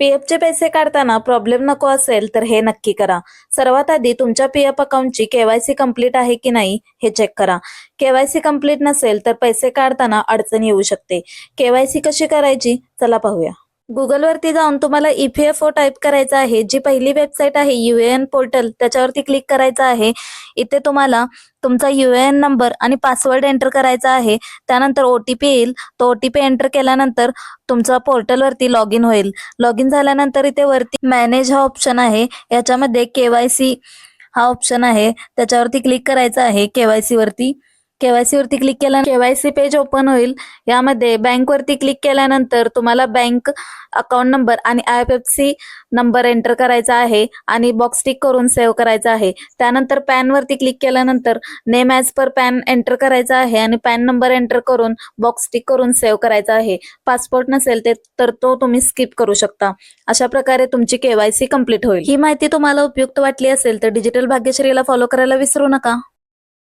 पी-एफचे पैसे काढताना प्रॉब्लेम नको असेल तर हे नक्की करा. सर्वात आधी तुमच्या पी-एफ अकाउंटची के-वाय-सी कंप्लीट आहे की नाही हे चेक करा. के-वाय-सी कंप्लीट नसेल तर पैसे काढताना अडचण येऊ शकते. के-वाय-सी कशी करायची चला पाहूया. गुगलवरती जाऊन तुम्हाला ई-पी-एफ-ओ टाईप करायचं आहे. जी पहिली वेबसाईट आहे यू-ए-एन पोर्टल त्याच्यावरती क्लिक करायचं आहे. इथे तुम्हाला तुमचा यू-ए-एन नंबर आणि पासवर्ड एंटर करायचा आहे. त्यानंतर ओ-टी-पी येईल. तो ओ-टी-पी एंटर केल्यानंतर तुमचा पोर्टलवरती लॉग इन होईल. लॉग इन झाल्यानंतर इथे वरती मॅनेज हा ऑप्शन आहे. याच्यामध्ये के-वाय-सी हा ऑप्शन आहे. त्याच्यावरती क्लिक करायचं आहे. के-वाय-सी वरती क्लिक केल्यानंतर के-वाय-सी पेज ओपन होईल. यामध्ये बँक वरती क्लिक केल्यानंतर तुम्हाला बँक अकाउंट नंबर आणि आय-एफ-एस-सी नंबर एंटर करायचा आहे आणि बॉक्स टिक करून सेव्ह करायचा आहे. त्यानंतर पॅन वरती क्लिक केल्यानंतर name as per pan enter करायचा आहे आणि पॅन नंबर एंटर करून बॉक्स टिक करून सेव्ह करायचा आहे. पासपोर्ट नसेल तर तो तुम्ही स्किप करू शकता. अशा प्रकारे तुमची के-वाय-सी कंप्लीट होईल. ही माहिती तुम्हाला उपयुक्त वाटली असेल तर डिजिटल भाग्यश्रीला फॉलो करायला विसरू नका.